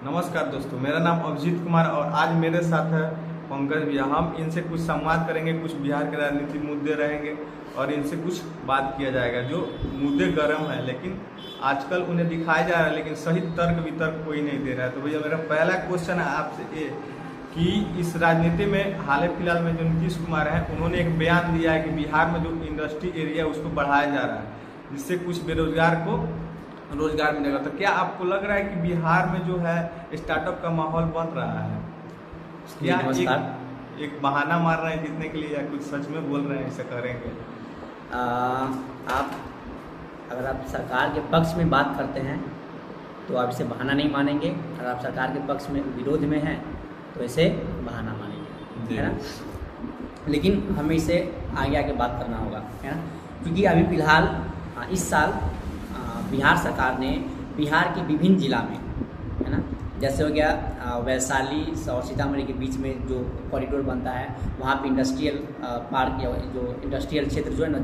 नमस्कार दोस्तों, मेरा नाम अभिजीत कुमार और आज मेरे साथ है पंकज भैया। हम इनसे कुछ संवाद करेंगे, कुछ बिहार के राजनीतिक मुद्दे रहेंगे और इनसे कुछ बात किया जाएगा। जो मुद्दे गर्म है लेकिन आजकल उन्हें दिखाया जा रहा है, लेकिन सही तर्क वितर्क कोई नहीं दे रहा है। तो भैया मेरा पहला क्वेश्चन है आपसे ये कि इस राजनीति में हाल फिलहाल में जो नीतीश कुमार हैं, उन्होंने एक बयान दिया है कि बिहार में जो इंडस्ट्री एरिया है उसको बढ़ाया जा रहा है, जिससे कुछ बेरोजगार को रोजगार मिलेगा। तो क्या आपको लग रहा है कि बिहार में जो है स्टार्टअप का माहौल बन रहा है? क्या एक बहाना मार रहे हैं जीतने के लिए या कुछ सच में बोल रहे हैं ऐसा करेंगे? आप अगर आप सरकार के पक्ष में बात करते हैं तो आप इसे बहाना नहीं मानेंगे, अगर आप सरकार के पक्ष में विरोध में हैं तो इसे बहाना मानेंगे, है ना। लेकिन हमें इसे आगे आगे बात करना होगा, है ना, क्योंकि अभी फिलहाल इस साल बिहार सरकार ने बिहार के विभिन्न जिला में, है ना, जैसे हो गया वैशाली और सीतामढ़ी के बीच में जो कॉरिडोर बनता है, वहाँ पे इंडस्ट्रियल पार्क या जो इंडस्ट्रियल क्षेत्र जो है ना,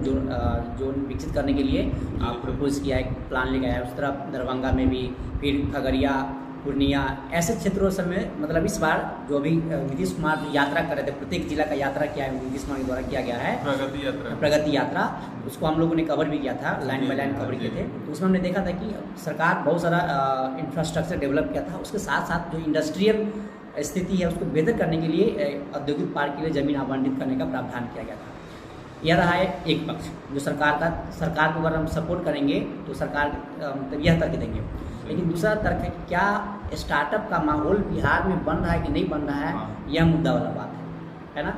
जो विकसित करने के लिए प्रपोज किया है, प्लान लेके आया है। उस तरह दरभंगा में भी, फिर खगड़िया, पूर्णिया, ऐसे क्षेत्रों से में मतलब इस बार जो भी नीतीश कुमार जो यात्रा कर रहे थे, प्रत्येक जिला का यात्रा किया है नीतीश कुमार के द्वारा किया गया है, प्रगति यात्रा, उसको हम लोगों ने कवर भी किया था, लाइन बाय लाइन कवर किए थे। तो उसमें हमने देखा था कि सरकार बहुत सारा इंफ्रास्ट्रक्चर डेवलप किया था। उसके साथ साथ जो इंडस्ट्रियल स्थिति है उसको बेहतर करने के लिए औद्योगिक पार्क के लिए ज़मीन आवंटित करने का प्रावधान किया गया था। यह रहा है एक पक्ष जो सरकार को अगर हम सपोर्ट करेंगे तो सरकार मतलब यह तर्क देंगे। लेकिन दूसरा तर्क है कि क्या स्टार्टअप का माहौल बिहार में बन रहा है कि नहीं बन रहा है, यह मुद्दा वाला बात है ना।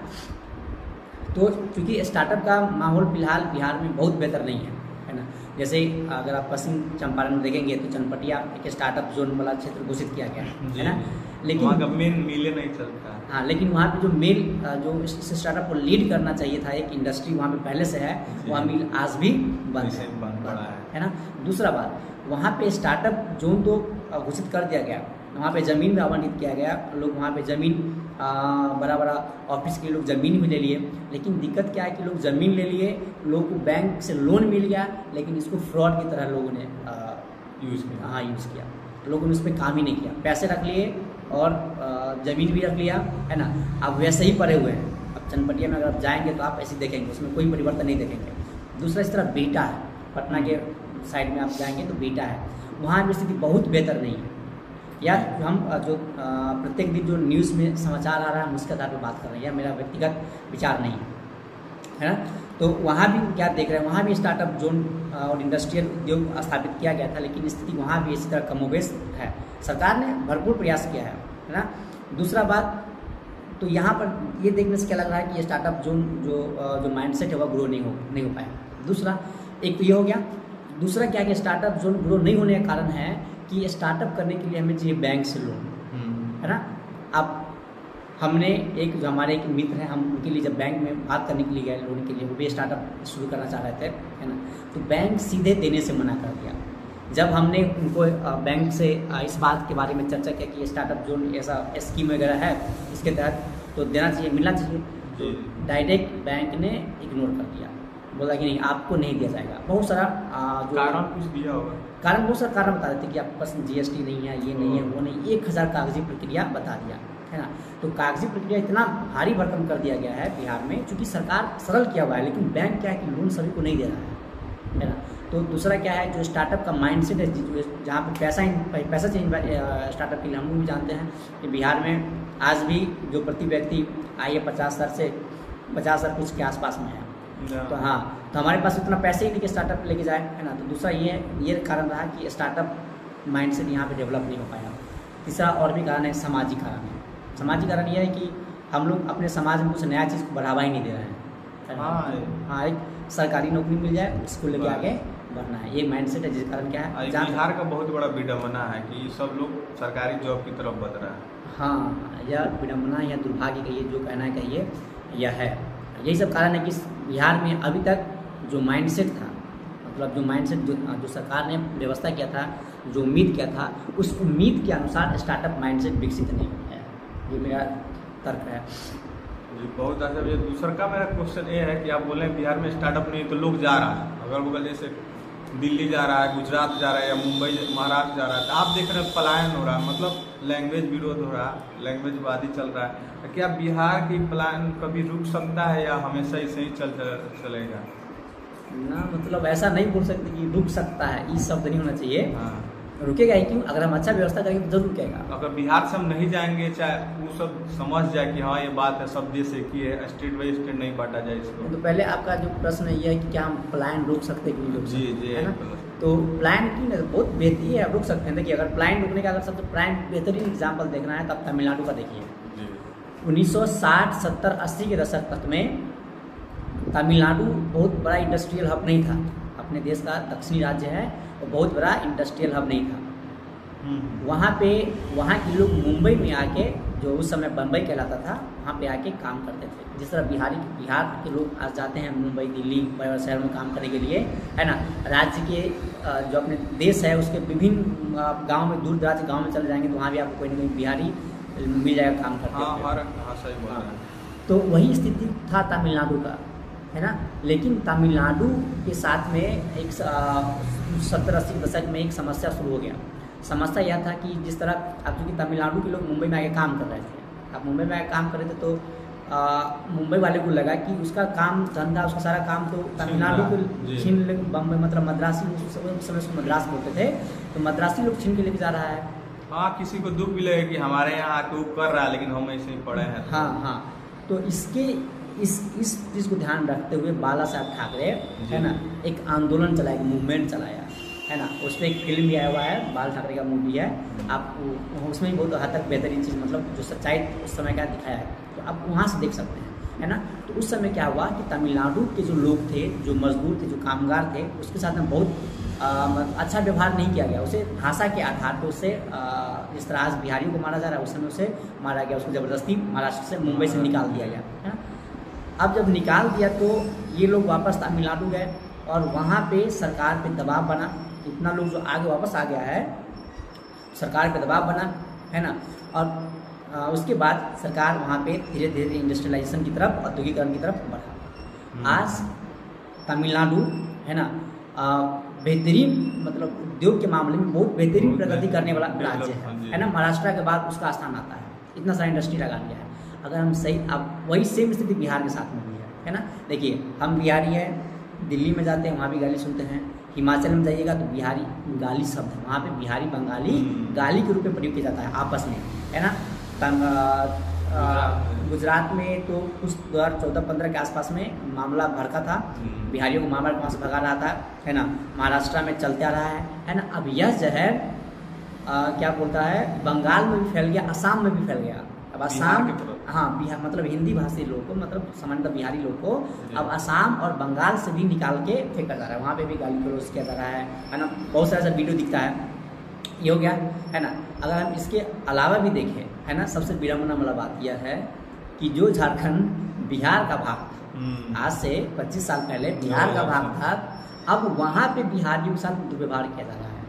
तो क्योंकि स्टार्टअप का माहौल फिलहाल बिहार में बहुत बेहतर नहीं है ना। जैसे अगर आप पश्चिम चंपारण में देखेंगे तो चनपटिया एक स्टार्टअप जोन वाला क्षेत्र घोषित किया गया है ना, लेकिन वहाँ का मेन मिले नहीं चलता। हाँ, लेकिन वहाँ पे जो मेल जो इस स्टार्टअप को लीड करना चाहिए था, एक इंडस्ट्री वहाँ पे पहले से है, वहाँ मिल आज भी बंद है ना। दूसरा बात, वहाँ पे स्टार्टअप जोन तो घोषित कर दिया गया, वहाँ पे ज़मीन भी आवंटित किया गया, लोग वहाँ पे ज़मीन बड़ा बड़ा ऑफिस के लोग ज़मीन भी ले लिए। लेकिन दिक्कत क्या है कि लोग ज़मीन ले लिए, लोगों को बैंक से लोन मिल गया, लेकिन इसको फ्रॉड की तरह लोगों ने यूज़ किया। लोगों ने उस पर काम ही नहीं किया, पैसे रख लिए और ज़मीन भी रख लिया, है ना। अब वैसे ही पड़े हुए हैं। अब चनपटिया में अगर आप जाएंगे तो आप ऐसे देखेंगे, उसमें कोई परिवर्तन नहीं देखेंगे। दूसरा, इस तरह बीटा है, पटना के साइड में आप जाएंगे तो बीटा है, वहाँ की स्थिति बहुत बेहतर नहीं है। या हम जो प्रत्येक दिन जो न्यूज़ में समाचार आ रहा है हम उसके आधार पर बात कर रहे हैं, या मेरा व्यक्तिगत विचार नहीं है ना। तो वहाँ भी क्या देख रहे हैं, वहाँ भी स्टार्टअप जोन और इंडस्ट्रियल उद्योग स्थापित किया गया था, लेकिन स्थिति वहाँ भी इसी तरह कमोबेश है। सरकार ने भरपूर प्रयास किया है ना। दूसरा बात, तो यहाँ पर ये देखने से क्या लग रहा है कि ये स्टार्टअप जोन जो माइंडसेट है वह ग्रो नहीं हो पाया। दूसरा, एक तो ये हो गया। दूसरा क्या है कि स्टार्टअप जोन ग्रो नहीं होने का कारण है कि स्टार्टअप करने के लिए हमें चाहिए बैंक से लोन, है ना। अब हमने एक जो हमारे एक मित्र हैं, हम उनके लिए जब बैंक में बात करने के लिए गए लोन के लिए, वो भी स्टार्टअप शुरू करना चाह रहे थे, है ना, तो बैंक सीधे देने से मना कर दिया। जब हमने उनको बैंक से इस बात के बारे में चर्चा किया कि ये स्टार्टअप जोन ऐसा स्कीम वगैरह है, इसके तहत तो देना चाहिए, मिलना चाहिए, तो डायरेक्ट बैंक ने इग्नोर कर दिया, बोला कि नहीं, आपको नहीं दिया जाएगा। बहुत सारा जो कारण कुछ दिया होगा, कारण बहुत सारा कारण बता देते कि आपके पास GST नहीं है, ये नहीं है, वो नहीं, 1000 कागजी प्रक्रिया बता दिया, है ना। तो कागजी प्रक्रिया इतना भारी भरकम कर दिया गया है बिहार में, क्योंकि सरकार सरल किया हुआ है, लेकिन बैंक क्या है कि लोन सभी को नहीं दे रहा है ना। तो दूसरा क्या है, जो स्टार्टअप का माइंडसेट है, जहाँ पर पैसा चाहिए स्टार्टअप के लिए, हम लोग भी जानते हैं कि बिहार में आज भी जो प्रति व्यक्ति आय 50,000 से 50,000 कुछ के आसपास में है। तो हाँ, तो हमारे पास उतना पैसे ही नहीं कि स्टार्टअप लेके जाए, है ना। तो दूसरा ये कारण रहा कि स्टार्टअप माइंडसेट यहाँ पे डेवलप नहीं हो पाया। तीसरा और भी कारण है, सामाजिक कारण है। सामाजिक कारण ये है कि हम लोग अपने समाज में कुछ नया चीज़ को बढ़ावा ही नहीं दे रहे हैं। हाँ, एक सरकारी नौकरी मिल जाए, उसको लेके आगे बढ़ना है, ये माइंडसेट है। जिस कारण क्या है, बिहार का बहुत बड़ा विडम्बना है कि सब लोग सरकारी जॉब की तरफ बढ़ रहा है। हाँ, यह विडम्बना या दुर्भाग्य कहिए, जो कहना है कहिए, यह है। यही सब कारण है कि बिहार में अभी तक जो माइंडसेट था, मतलब जो माइंडसेट जो सरकार ने व्यवस्था किया था, जो उम्मीद किया था, उस उम्मीद के अनुसार स्टार्टअप माइंडसेट विकसित नहीं है। ये मेरा तर्क है जी। बहुत अच्छा भैया। दूसरा का मेरा क्वेश्चन ये है कि आप बोले बिहार में स्टार्टअप नहीं तो लोग जा रहा है, अगल बगल जैसे दिल्ली जा रहा है, गुजरात जा रहा है, या मुंबई महाराष्ट्र जा रहा है, तो आप देख रहे हैं पलायन हो रहा है, मतलब लैंग्वेज विरोध हो रहा है, लैंग्वेजवादी चल रहा है। तो क्या बिहार की पलायन कभी रुक सकता है या हमेशा ऐसे ही चलेगा? ना मतलब ऐसा नहीं बोल सकते कि रुक सकता है, ये शब्द नहीं होना चाहिए। हाँ, रुकेगा ही क्यों, अगर हम अच्छा व्यवस्था करेंगे तो जरूर रुकेगा। अगर बिहार से हम नहीं जाएंगे, चाहे वो सब समझ जाए कि हाँ ये बात है, सब देश एक ही है, स्टेट बाई स्टेट नहीं बांटा जाए इसको। तो पहले आपका जो प्रश्न ये है कि क्या हम पलायन रोक सकते हैं कि नहीं रोक जी सकते, जी है ना? तो पलायन की ना बहुत बेहतरीन है, आप रोक सकते हैं। देखिए अगर पलायन रोकने का अगर सबसे पलायन बेहतरीन एग्जाम्पल देखना है तो आप तमिलनाडु का देखिए। 1960, 70, 80 के दशक तक में तमिलनाडु बहुत बड़ा इंडस्ट्रियल हब नहीं था। अपने देश का दक्षिणी राज्य है और बहुत बड़ा इंडस्ट्रियल हब नहीं था। वहाँ के लोग मुंबई में आके, जो उस समय बम्बई कहलाता था, वहाँ पे आके काम करते थे। जिस तरह बिहार के लोग आज जाते हैं मुंबई, दिल्ली, बड़े शहर में काम करने के लिए, है ना। राज्य के जो अपने देश है उसके विभिन्न गांव में, दूर दराज गांव में चले जाएंगे तो वहाँ भी आपको कोई ना कोई बिहारी मिल जाएगा काम करते हाँ, सही बोल रहे हैं। तो वही स्थिति था तमिलनाडु का, है ना। लेकिन तमिलनाडु के साथ में एक 70-80 दशक में एक समस्या शुरू हो गया। समस्या यह था कि जिस तरह अब चूँकि तमिलनाडु के लोग मुंबई में आके काम कर रहे थे, अब मुंबई में आके काम कर रहे थे तो मुंबई वाले को लगा कि उसका काम धंधा, उसका सारा काम तो तमिलनाडु को छीन ले, बम्बई मतलब मद्रासी, उस समय उसको मद्रास बोलते थे, तो मद्रासी लोग छीन के लेके जा रहा है। हाँ, किसी को दुख भी लगे कि हमारे यहाँ आके वो कर रहा है लेकिन हम ऐसे ही पड़े हैं। हाँ, तो इस चीज़ को ध्यान रखते हुए बाला साहब ठाकरे, है ना, एक आंदोलन चलाया, एक मूवमेंट चलाया, है ना। उस पर एक फिल्म भी आया हुआ है, बाल ठाकरे का मूवी है। आप उसमें भी बहुत हद तक बेहतरीन चीज़, मतलब जो सच्चाई उस समय का दिखाया है, तो आप वहाँ से देख सकते हैं, है ना। तो उस समय क्या हुआ कि तमिलनाडु के जो लोग थे, जो मजदूर थे, जो कामगार थे, उसके साथ में बहुत अच्छा व्यवहार नहीं किया गया। उसे भाषा के आधार पर उससे जिस तरह आज बिहारियों को मारा जा रहा है, उस समय उसे मारा गया, उसको ज़बरदस्ती महाराष्ट्र से, मुंबई से निकाल दिया गया, है ना। अब जब निकाल दिया तो ये लोग वापस तमिलनाडु गए और वहाँ पे सरकार पे दबाव बना। इतना लोग जो आगे वापस आ गया है, सरकार पे दबाव बना, है ना। और उसके बाद सरकार वहाँ पे धीरे धीरे इंडस्ट्रियलाइजेशन की तरफ, औद्योगिकरण की तरफ बढ़ा। आज तमिलनाडु, है ना, बेहतरीन, मतलब उद्योग के मामले में बहुत बेहतरीन प्रगति करने वाला राज्य है ना। महाराष्ट्र के बाद उसका स्थान आता है, इतना सारा इंडस्ट्री लगा लिया है। अगर हम सही, अब वही सेम स्थिति बिहार के साथ में हुई है ना। देखिए हम बिहारी हैं, दिल्ली में जाते हैं वहाँ भी गाली सुनते हैं, हिमाचल में जाइएगा तो बिहारी गाली शब्द है, वहाँ पे बिहारी बंगाली गाली के रूप में प्रयोग किया जाता है आपस में, है ना। गुजरात में तो कुछ 2014-15 के आसपास में मामला भड़का था, बिहारियों को मामला वहाँ से भगा रहा था, है ना। महाराष्ट्र में चलते आ रहा है ना। अब यह जहर क्या बोलता है, बंगाल में भी फैल गया, असम में भी फैल गया। अब असम, हाँ, बिहार मतलब हिंदी भाषी लोग को, मतलब सामान्यतः बिहारी लोग को अब असम और बंगाल से भी निकाल के फेंका जा रहा है, वहाँ पे भी गाली गलौज किया जा रहा है ना। बहुत सारा ऐसा वीडियो दिखता है, ये हो गया, है ना। अगर हम इसके अलावा भी देखें, है ना, सबसे विडम्बना वाला बात यह है कि जो झारखंड बिहार का भाग था, आज से 25 साल पहले बिहार का भाग था, अब वहाँ पे बिहारियों के साथ दुर्व्यवहार किया जा रहा है,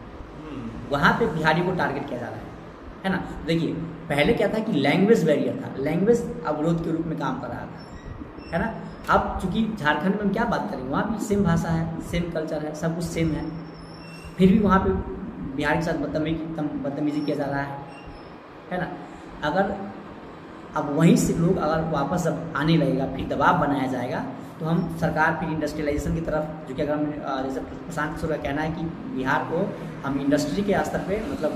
वहाँ पे बिहारियों को टारगेट किया जा रहा है ना। देखिए पहले क्या था कि लैंग्वेज बैरियर था, लैंग्वेज अवरोध के रूप में काम कर रहा था, है ना। अब चूंकि झारखंड में हम क्या बात करें, वहाँ भी सेम भाषा है, सेम कल्चर है, सब कुछ सेम है, फिर भी वहाँ पे बिहार के साथ बदतमीजी किया जा रहा है ना। अगर अब वहीं से लोग अगर वापस जब आने लगेगा, फिर दबाव बनाया जाएगा, तो हम सरकार फिर इंडस्ट्रियलाइजेशन की तरफ, जो कि अगर हम जैसे प्रशांत किशोर का कहना है कि बिहार को हम इंडस्ट्री के स्तर पे, मतलब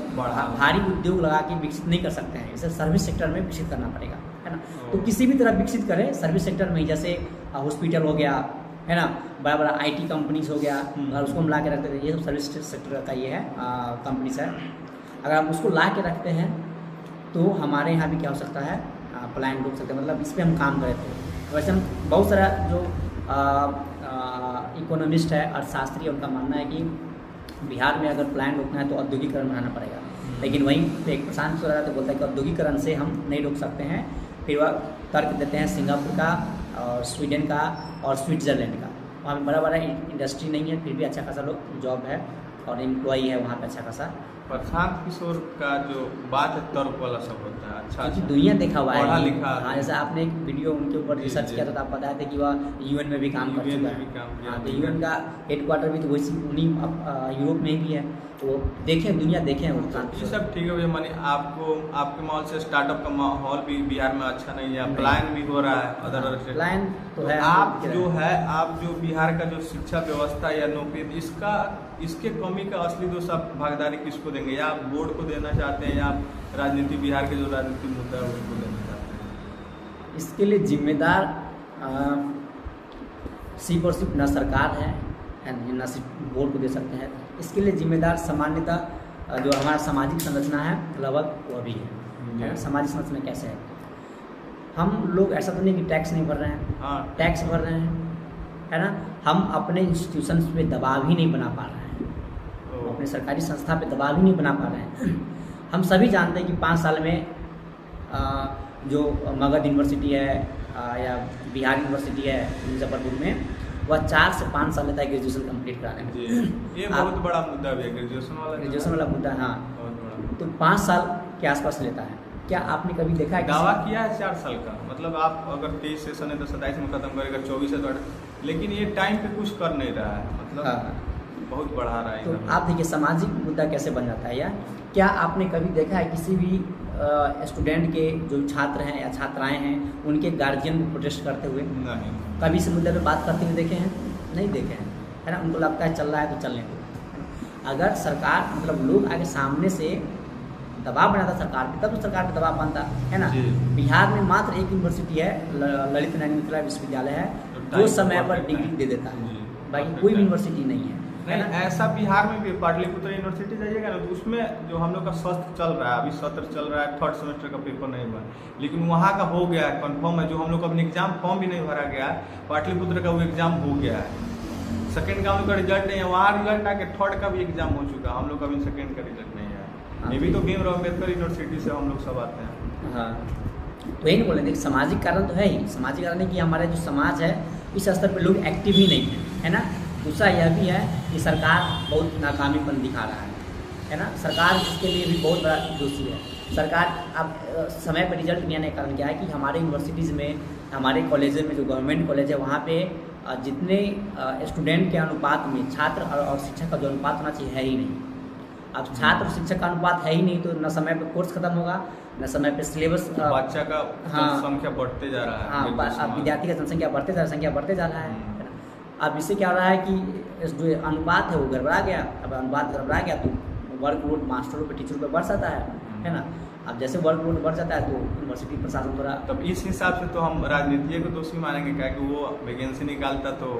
भारी उद्योग लगा के विकसित नहीं कर सकते हैं, इसे सर्विस सेक्टर में विकसित करना पड़ेगा, है ना। तो किसी भी तरह विकसित करें सर्विस सेक्टर में, जैसे हॉस्पिटल हो गया, है ना, बड़ा बड़ा IT कंपनीज हो गया, अगर उसको हम ला के रखते थे, ये सब सर्विस सेक्टर का ये है कंपनीज है, अगर हम उसको ला के रखते हैं तो हमारे यहाँ भी क्या हो सकता है, पलायन रोक सकते हैं। मतलब इस पर हम काम करे थे। वैसे हम बहुत सारा जो इकोनॉमिस्ट है, अर्थशास्त्री है, उनका मानना है कि बिहार में अगर पलायन रोकना है तो औद्योगिकरण बढ़ाना पड़ेगा, लेकिन वहीं पे एक प्रशांत किशोर तो बोलता है कि औद्योगिकरण से हम नहीं रोक सकते हैं। फिर वह तर्क देते हैं सिंगापुर का और स्वीडन का और स्विट्ज़रलैंड का, वहाँ पर बड़ा बड़ा इंडस्ट्री नहीं है, फिर भी अच्छा खासा लोग जॉब है और एम्प्लॉई है वहाँ पे अच्छा खासा, प्रशांत किशोर का जो बात है तर्क वाला सब होता है, अच्छा क्योंकि दुनिया देखा हुआ है, पढ़ा लिखा। हाँ, जैसे आपने एक वीडियो उनके ऊपर जी, रिसर्च जी। किया था तो आप बताए थे कि वह यूएन में भी काम कर UN चुका में भी है। काम किया। हाँ, तो यूएन का हेडक्वार्टर भी तो वैसी उन्हीं यूरोप में भी है, तो देखें दुनिया देखें वो प्रशांत ये किशोर। सब ठीक है भैया, मानी आपको आपके माहौल से स्टार्टअप का माहौल भी बिहार में अच्छा नहीं है, नहीं। पलायन भी हो रहा है अदर स्टेट। प्लान तो है, आप जो है आप जो बिहार का जो शिक्षा व्यवस्था या नौकरी इसके कमी का असली दोष आप भागीदारी किसको देंगे, या आप बोर्ड को देना चाहते हैं, या आप राजनीति बिहार के जो राजनीतिक मुद्दा है उसको देना चाहते हैं? इसके लिए जिम्मेदार सिर्फ और सिर्फ न सरकार है न सिर्फ बोर्ड को दे सकते हैं, इसके लिए जिम्मेदार सामान्यतः जो हमारा सामाजिक संरचना है लगभग वह भी है। सामाजिक संरचना कैसे है, हम लोग ऐसा तो नहीं कि टैक्स नहीं भर रहे हैं, हाँ, टैक्स भर रहे हैं, है ना। हम अपने इंस्टीट्यूशंस पे दबाव ही नहीं बना पा रहे हैं, हम अपने सरकारी संस्था पे दबाव ही नहीं बना पा रहे हैं। हम सभी जानते हैं कि 5 साल में जो मगध यूनिवर्सिटी है या बिहार यूनिवर्सिटी है मुजफ्फरपुर में, वह 4 से 5 साल लेता है ग्रेजुएशन कंप्लीट कराने में। जी, ये बहुत बड़ा मुद्दा भी है ग्रेजुएशन वाला मुद्दा, हाँ। बहुत बड़ा। तो 5 साल के आसपास लेता है। क्या आपने कभी देखा है दावा किया है 4 साल का, मतलब आप अगर 23 सेशन है तो 27 में खत्म करेगा, 24 है तो लेकिन ये टाइम पे कुछ कर नहीं रहा है, मतलब हाँ। बहुत बढ़ा रहा है तो इधर। आप देखिए सामाजिक मुद्दा कैसे बन जाता है। या क्या आपने कभी देखा है किसी भी स्टूडेंट के जो छात्र हैं या छात्राएं हैं उनके गार्जियन को प्रोटेस्ट करते हुए नहीं, कभी इस मुद्दे पे बात करते हुए देखे हैं? नहीं देखे हैं, है ना। उनको लगता है चल रहा है तो चलने दो। अगर सरकार मतलब लोग आगे सामने से दबाव बनाता सरकार पे तब तो सरकार पे दबाव बनता, है ना। जी। बिहार में मात्र एक यूनिवर्सिटी है, ललित नारायण मिथिला विश्वविद्यालय है, जो समय पर डिग्री दे देता है, जी। बाकी कोई भी यूनिवर्सिटी नहीं है, है नहीं, ना। ऐसा बिहार में भी पाटलिपुत्र यूनिवर्सिटी जाइएगा ना तो उसमें जो हम लोग का सत्र चल रहा है, अभी सत्र चल रहा है, 3rd सेमेस्टर का पेपर नहीं हुआ, लेकिन वहाँ का हो गया है, कन्फर्म है। जो हम लोग का अपने एग्जाम फॉर्म भी नहीं भरा गया है, पाटलिपुत्र का वो एग्जाम हो गया है। 2nd का हम लोग का रिजल्ट नहीं है, वहाँ रिजल्ट आके 3rd का भी एग्जाम हो चुका है, हम लोग का अभी 2nd का रिजल्ट नहीं है। ये भी तो भीमराव अम्बेडकर यूनिवर्सिटी से हम लोग सब आते हैं। हाँ, तो यही नहीं बोले, देखिए सामाजिक कारण तो है ही, सामाजिक कारण है कि हमारा जो समाज है इस स्तर पे लोग एक्टिव ही नहीं है ना। दूसरा यह भी है कि सरकार बहुत नाकामीपन दिखा रहा है ना। सरकार इसके लिए भी बहुत बड़ा दोषी है। सरकार अब समय पर रिजल्ट नहीं आने का कारण क्या है कि हमारे यूनिवर्सिटीज़ में, हमारे कॉलेज में, जो गवर्नमेंट कॉलेज है वहाँ पे जितने स्टूडेंट के अनुपात में छात्र और शिक्षक का जो अनुपात होना चाहिए है ही नहीं। अब छात्र और शिक्षक का अनुपात है ही नहीं तो न समय पर कोर्स खत्म होगा, न समय पर सिलेबस, बच्चा का हाँ, संख्या बढ़ते जा रहा है। हाँ, अब विद्यार्थी का जनसंख्या बढ़ते जा रहा है ना। अब इससे क्या हो रहा है कि जो अनुपात है वो गड़बड़ा गया। अब अनुपात गड़बड़ा गया तो वर्कलोड मास्टरों पे, टीचरों पे बढ़ जाता है ना। अब जैसे वर्कलोड बढ़ जाता है तो यूनिवर्सिटी प्रशासन द्वारा, तब इस हिसाब से तो हम राजनीति को दोषी मानेंगे, क्या कि वो वैकेंसी निकालता तो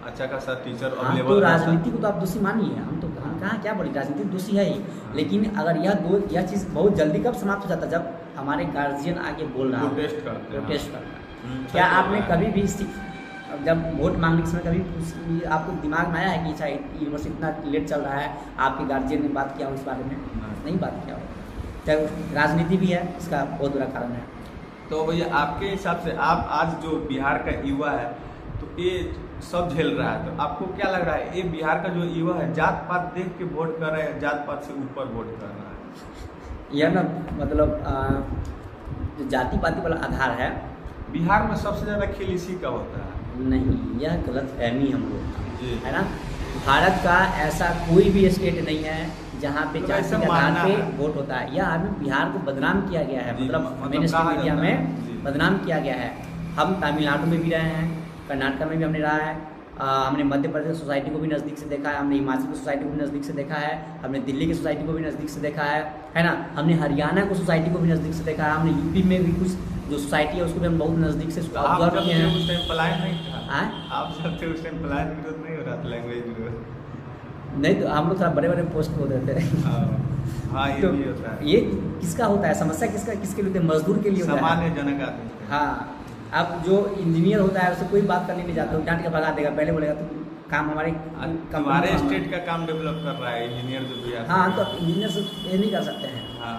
अच्छा खासा टीचर हाँ, अवेलेबल तो रहता। राजनीति को तो आप दोषी मानिए, हम कहाँ क्या बोले, राजनीति दोषी है ही। लेकिन अगर यह चीज़ बहुत जल्दी कब समाप्त हो जाता है, जब हमारे गार्जियन आगे बोल रहा है, प्रोटेस्ट करते हैं। प्रोटेस्ट करता है। क्या आपने कभी भी जब वोट मांगने के समय कभी आपको दिमाग में आया है कि अच्छा यूनिवर्सिटी इतना लेट चल रहा है, आपके गार्जियन ने बात किया उस बारे में? नहीं बात किया हो। चाहे राजनीति भी है, इसका बहुत बड़ा कारण है। तो भैया आपके हिसाब से आप आज जो बिहार का युवा है तो ये सब झेल रहा है, तो आपको क्या लग रहा है ये बिहार का जो युवा है जात पात देख के वोट कर रहा है, जात पात से ऊपर वोट कर रहा है? यह ना मतलब जो जाति पाति वाला आधार है, बिहार में सबसे ज़्यादा खेल इसी का होता है। नहीं, यह गलत फहमी हम लोग जी। है ना। भारत का ऐसा कोई भी स्टेट नहीं है जहाँ पे तो जाति ऐसा के आधार मानना पे है। वोट होता है। यह आदमी बिहार को बदनाम किया गया है, जी, मतलब मेन स्ट्रीम कहा मीडिया जाता है। जी। में बदनाम किया गया है। हम तमिलनाडु में भी रहे हैं, कर्नाटक में भी हमने रहा है, हमने मध्य प्रदेश सोसाइटी को भी नज़दीक से देखा है, हमने हिमाचल की सोसाइटी को भी नज़दीक से देखा है, हमने दिल्ली की सोसाइटी को भी नज़दीक से देखा है ना। हमने हरियाणा को सोसाइटी को भी नज़दीक से देखा है, हमने यूपी में भी कुछ जो सोसाइटी है उसको भी हम बहुत नज़दीक से तो आप ऑब्जर्व जब किए थे हैं। उस टाइम पलायन नहीं था? हाँ? आप जब थे उस टाइम पलायन विरोध नहीं हो रहा था, लैंग्वेज विरोध? नहीं, तो हम लोग थोड़ा बड़े बड़े पोस्ट होते थे। हाँ, ये तो भी होता है। ये किसका होता है, समस्या किसके लिए होती है? मजदूर के लिए होता है। सामान्य जनक आदमी। हाँ, अब जो इंजीनियर होता है उससे कोई बात करने नहीं जाता, डांट के भगा देगा, पहले बोलेगा तो काम हमारे हमारे स्टेट का काम डेवलप कर रहा है इंजीनियर जो भी है। हाँ, तो इंजीनियर से ये नहीं कर सकते हैं। हाँ,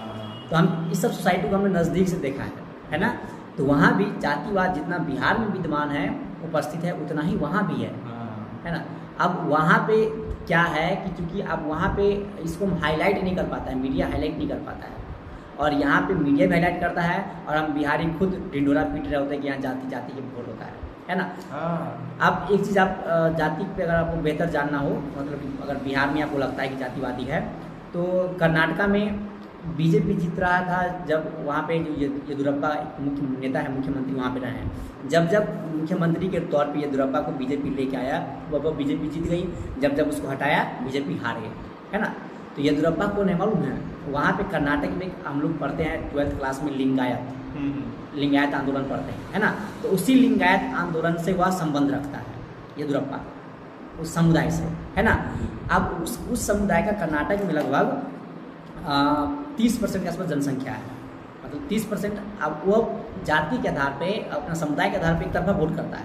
तो हम इस सब सोसाइटी को हमने नज़दीक से देखा है ना। तो वहाँ भी जातिवाद जितना बिहार में विद्यमान है उपस्थित है, उतना ही वहाँ भी है हाँ। ना। अब वहाँ पे क्या है कि चूँकि अब वहाँ पे इसको हम हाईलाइट नहीं कर पाता है, मीडिया हाईलाइट नहीं कर पाता है, और यहाँ पे मीडिया भी हाईलाइट करता है और हम बिहारी खुद ढिंडोरा पीट रहे होते हैं कि यहाँ जाति जाति के वोट होता है ना। अब एक चीज़ आप जाति पे अगर आपको बेहतर जानना हो, मतलब कि अगर बिहार में आपको लगता है कि जातिवादी है, तो कर्नाटका में बीजेपी जीत रहा था जब वहाँ पे जो येदियुरप्पा मुख्य नेता है, मुख्यमंत्री वहाँ पे रहे हैं। जब जब मुख्यमंत्री के तौर पे येदियुरप्पा को बीजेपी लेके आया, वो बीजेपी जीत गई। जब जब उसको हटाया, बीजेपी हार गई, है ना। तो येदियुरप्पा को नहीं मालूम है, वहाँ पे कर्नाटक में हम लोग पढ़ते हैं 12th क्लास में लिंगायत आंदोलन पढ़ते हैं, है ना। तो उसी लिंगायत आंदोलन से वह संबंध रखता है येदियुरप्पा, उस समुदाय से, है ना। अब उस समुदाय का कर्नाटक में लगभग 30% के आसपास जनसंख्या है, मतलब 30%। अब वो जाति के आधार पे, अपना समुदाय के आधार पे एक तरफा वोट करता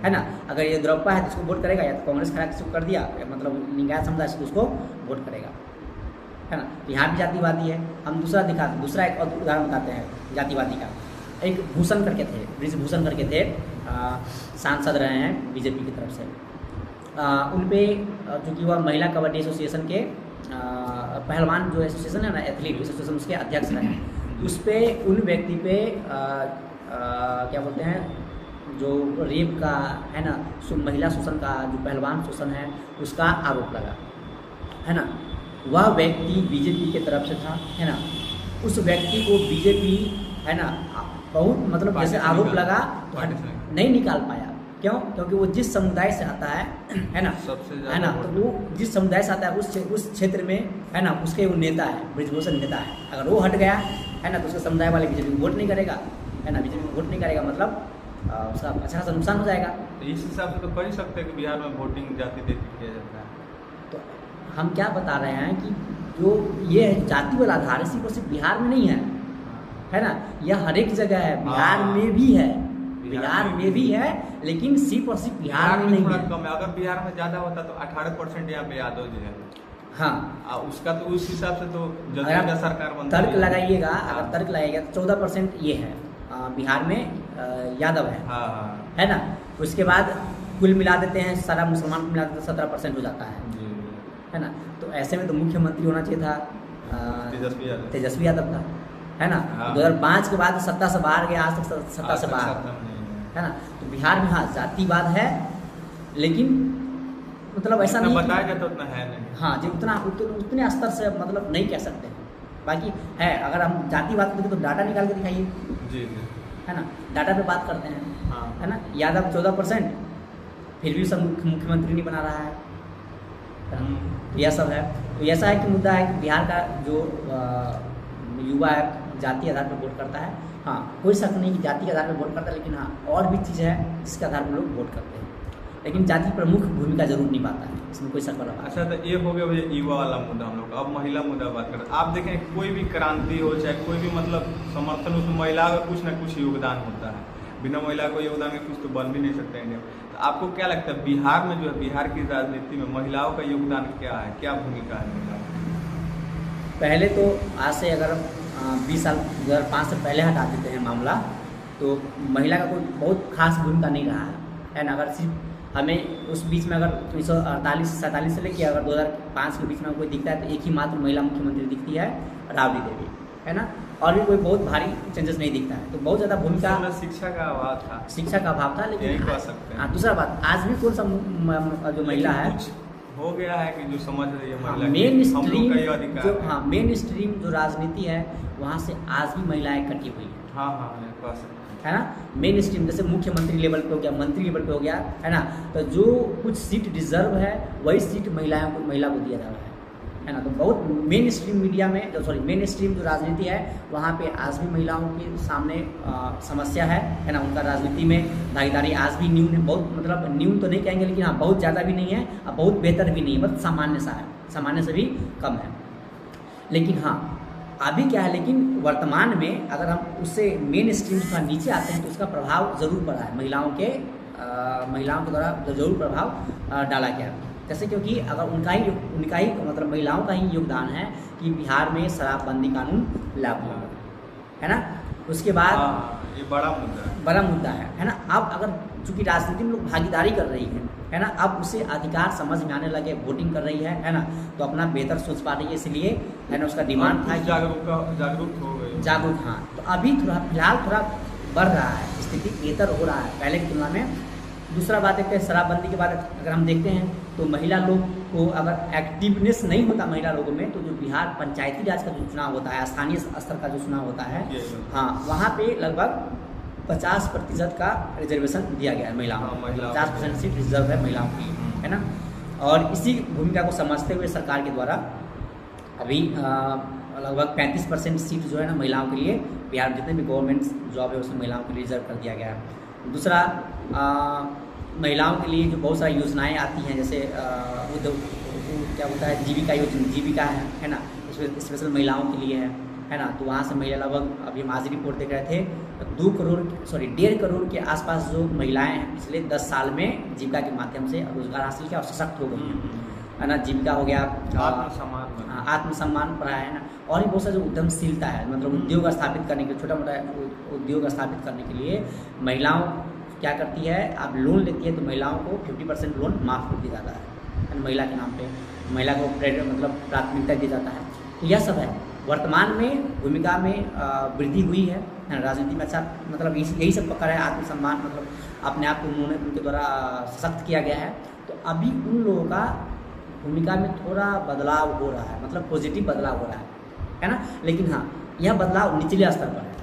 है ना। अगर येदियुरप्पा है तो उसको वोट करेगा, या तो कांग्रेस खड़ा किसी को कर दिया, मतलब लिंगायत समुदाय से उसको वोट करेगा, है ना। तो यहाँ भी जातिवादी है। हम दूसरा एक और उदाहरण बताते हैं जातिवादी का। एक भूषण करके थे, ब्रिजभूषण करके थे, सांसद रहे हैं बीजेपी की तरफ से। उन पर चूँकि वह महिला कबड्डी एसोसिएशन के पहलवान जो एसोसिएशन है ना, एथलीट एसोसिएशन, उसके अध्यक्ष रहे हैं। उस पर उन व्यक्ति पे क्या बोलते हैं, जो रेप का है ना, महिला शोषण का, जो पहलवान शोषण है, उसका आरोप लगा, है ना। वह व्यक्ति बीजेपी के तरफ से था, है ना। उस व्यक्ति को बीजेपी, है ना, बहुत मतलब जैसे आरोप लगा तो नहीं निकाल पाया। क्यों? क्योंकि वो जिस समुदाय से आता है ना, है ना, तो वो जिस समुदाय से आता है उस क्षेत्र में, है ना, उसके वो नेता है, ब्रिजभूषण नेता है। अगर वो हट गया, है ना, तो उसके समुदाय वाले बीजेपी को वोट नहीं करेगा, है ना। बीजेपी वोट नहीं करेगा मतलब उसका अच्छा खासा नुकसान हो जाएगा। तो इस हिसाब से तो कर ही सकते हैं कि बिहार में वोटिंग जाति देखी किया जाता है। तो हम क्या बता रहे हैं कि जो ये जाति वाला आधार है, सिर्फ बिहार में नहीं है ना, यह हर एक जगह है। बिहार में भी है, बिहार में भी है, लेकिन सिर्फ और सिर्फ बिहार में नहीं है। कम है। अगर बिहार में ज़्यादा होता तो 18% यहाँ पे यादव जी है। हाँ, उसका तो उस हिसाब से तो जदयू सरकार बनती है। तर्क लगाइएगा, अगर तर्क लगाइएगा तो 14% ये है बिहार में यादव है, है ना। उसके बाद कुल मिला देते हैं, सारा मुसलमान को मिला देते हैं, 17% हो जाता है ना। तो ऐसे में तो मुख्यमंत्री होना चाहिए था तेजस्वी यादव का, है ना। 2005 के बाद सत्ता से बाहर गया, आज तक सत्ता से बाहर, है ना। तो बिहार में हाँ जातिवाद है, लेकिन मतलब ऐसा नहीं बताया जाता उतना है नहीं। हाँ, जो उतने स्तर से मतलब नहीं कह सकते हैं। बाकी है, अगर हम जातिवाद देखें तो डाटा निकाल के दिखाइए जी, है ना। डाटा पे बात करते हैं, है ना। यादव 14%, फिर भी सब मुख्यमंत्री नहीं बना रहा है। यह सब है। तो ऐसा है कि मुद्दा है कि बिहार का जो युवा है जाति आधार पर वोट करता है। हाँ, कोई शक नहीं कि जाति के आधार पर वोट करता है, लेकिन हाँ और भी चीज़ है जिसके आधार पर लोग वोट करते हैं, लेकिन जाति प्रमुख भूमिका जरूर निभाता है, इसमें कोई शक वाला बात। अच्छा, तो ये हो गया भैया युवा वाला मुद्दा हम लोग। अब महिला मुद्दा बात करें। आप देखें कोई भी क्रांति हो, चाहे कोई भी मतलब समर्थन, उसमें महिला का कुछ ना कुछ योगदान होता है। बिना महिला को योगदान के कुछ तो बन भी नहीं सकता इंडिया। तो आपको क्या लगता है बिहार में जो है, बिहार की राजनीति में महिलाओं का योगदान क्या है, क्या भूमिका है महिलाओं की? पहले तो आज से अगर 20 साल 2005 से पहले हटा देते हैं मामला, तो महिला का कोई बहुत खास भूमिका नहीं रहा है ना। अगर सिर्फ हमें उस बीच में अगर 1948-47 से लेकर अगर 2005 के बीच में कोई दिखता है तो एक ही मात्र महिला मुख्यमंत्री दिखती है, राबड़ी देवी, है ना। और भी कोई बहुत भारी चेंजेस नहीं दिखता है। तो बहुत ज़्यादा भूमिका शिक्षा का अभाव था, शिक्षा का अभाव था, लेकिन कह सकते हैं। दूसरा बात, आज भी कौन सा जो महिला है हो गया है कि जो समझ रही है महिला, मेन स्ट्रीम जो, हाँ मेन स्ट्रीम जो राजनीति है वहाँ से आज भी महिलाएं कटी हुई है। हाँ, कह सकते हैं, है ना। मेन स्ट्रीम जैसे मुख्यमंत्री लेवल पे हो गया, मंत्री लेवल पे हो गया, है ना। तो जो कुछ सीट डिजर्व है वही सीट महिला को दिया जा रहा है ना। तो बहुत मेन स्ट्रीम मीडिया में मेन स्ट्रीम जो राजनीति है वहाँ पे आज भी महिलाओं के सामने समस्या है ना। उनका राजनीति में भागीदारी आज भी न्यून है, बहुत मतलब न्यून तो नहीं कहेंगे, लेकिन हाँ बहुत ज़्यादा भी नहीं है और बहुत बेहतर भी नहीं है, बस सामान्य सा है, सामान्य से भी कम है। लेकिन हाँ अभी क्या है, लेकिन वर्तमान में अगर हम उससे मेन स्ट्रीम का नीचे आते हैं तो उसका प्रभाव ज़रूर पड़ा है, महिलाओं के द्वारा ज़रूर प्रभाव डाला गया। जैसे क्योंकि अगर उनका ही मतलब महिलाओं का ही योगदान है कि बिहार में शराबबंदी कानून लागू हुआ, है ना। उसके बाद ये बड़ा मुद्दा है है ना। अब अगर चूंकि राजनीति में लोग भागीदारी कर रही है है ना। अब उसे अधिकार समझ में आने लगे, वोटिंग कर रही है ना, तो अपना बेहतर सोच पा रही है, इसलिए है ना उसका डिमांड था जागरूक हो गए, जागरूक। हाँ, तो अभी थोड़ा फिलहाल थोड़ा बढ़ रहा है, स्थिति बेहतर हो रहा है पहले की तुलना में। दूसरा बात है कि शराबबंदी के बाद अगर हम देखते हैं तो महिला लोग को अगर एक्टिवनेस नहीं होता महिला लोगों में, तो जो बिहार पंचायती राज का जो चुनाव होता है, स्थानीय स्तर का जो चुनाव होता है, हाँ, वहाँ पे लगभग 50% का रिजर्वेशन दिया गया है महिलाओं को, 50% सीट रिजर्व है महिलाओं के लिए, है ना। और इसी भूमिका को समझते हुए सरकार के द्वारा अभी लगभग 35% सीट जो है ना महिलाओं के लिए बिहार जितने भी गवर्नमेंट जॉब है उसमें महिलाओं के लिए रिजर्व कर दिया गया है। दूसरा, महिलाओं के लिए जो बहुत सारी योजनाएं आती हैं, जैसे क्या होता है जीविका योजना, जीविका है ना, इसमें स्पेशल महिलाओं के लिए है ना। तो वहाँ से महिला लगभग, अभी हम आज रिपोर्ट देख रहे थे, 1.5 करोड़ के आसपास जो महिलाएं हैं पिछले 10 साल में जीविका के माध्यम से रोजगार हासिल किया और सशक्त हो गई है ना। जीविका हो गया, आत्मसम्मान बढ़ा है ना, और भी बहुत सारी उद्यमशीलता है, मतलब उद्योग स्थापित करने के लिए, छोटा मोटा उद्योग स्थापित करने के लिए महिलाओं क्या करती है, आप लोन लेती है तो महिलाओं को 50% लोन माफ़ कर दिया जाता है महिला के नाम पे, महिला को मतलब प्राथमिकता दिया जाता है। तो यह सब है, वर्तमान में भूमिका में वृद्धि हुई है राजनीति में, अच्छा मतलब यही सब पकड़ है, आत्मसम्मान, मतलब अपने आप को उन्होंने उनके द्वारा सशक्त किया गया है। तो अभी उन लोगों का भूमिका में थोड़ा बदलाव हो रहा है, मतलब पॉजिटिव बदलाव हो रहा है ना। लेकिन हाँ, यह बदलाव निचले स्तर पर है,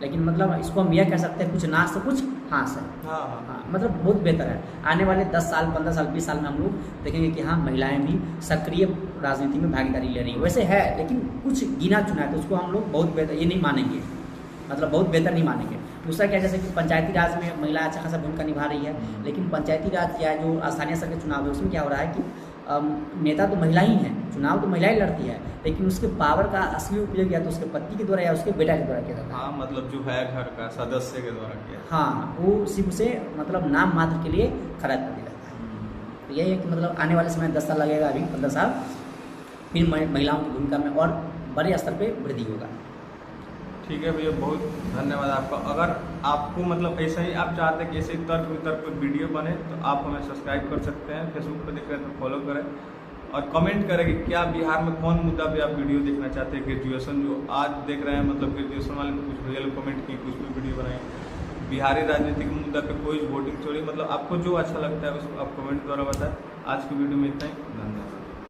लेकिन मतलब इसको हम यह कह सकते हैं कुछ ना से कुछ हाँ से, हाँ, मतलब बहुत बेहतर है। आने वाले 10 साल 15 साल 20 साल में हम लोग देखेंगे कि हाँ, महिलाएं भी सक्रिय राजनीति में भागीदारी ले रही है। वैसे है, लेकिन कुछ गिना चुना है, तो उसको हम लोग बहुत बेहतर ये नहीं मानेंगे, मतलब बहुत बेहतर नहीं मानेंगे। दूसरा क्या, जैसे कि पंचायती राज में महिला अच्छा खासा भूमिका निभा रही है, लेकिन पंचायती राज या जो स्थानीय स्तर के चुनाव है उसमें क्या हो रहा है कि नेता तो महिला ही है, चुनाव तो महिला ही लड़ती है, लेकिन उसके पावर का असली उपयोग या तो उसके पति के द्वारा या उसके बेटा के द्वारा किया जाता है। हाँ, मतलब जो है घर का सदस्य के द्वारा किया, हाँ, वो सिर्फ उसे मतलब नाम मात्र के लिए खड़ा कर दिया जाता है। तो यही है कि मतलब आने वाले समय 10 साल लगेगा, अभी 15 साल, फिर महिलाओं की भूमिका में और बड़े स्तर पर वृद्धि होगा। ठीक है भैया, बहुत धन्यवाद आपका। अगर आपको मतलब ऐसा ही आप चाहते हैं कि ऐसे तर्क वितर्क पर वीडियो बने, तो आप हमें सब्सक्राइब कर सकते हैं, फेसबुक पर देख रहे हैं तो फॉलो करें, और कमेंट करें कि क्या बिहार में कौन मुद्दा पे आप वीडियो देखना चाहते हैं। ग्रेजुएशन जो आज देख रहे हैं, मतलब ग्रेजुएशन वाले तो कुछ भैया लोग कमेंट किए, कुछ भी वीडियो बनाए, बिहारी राजनीतिक मुद्दा पे कोई वोटिंग चोरी, मतलब आपको जो अच्छा लगता है उसको आप कमेंट द्वारा बताएं। आज की वीडियो में इतना ही, धन्यवाद।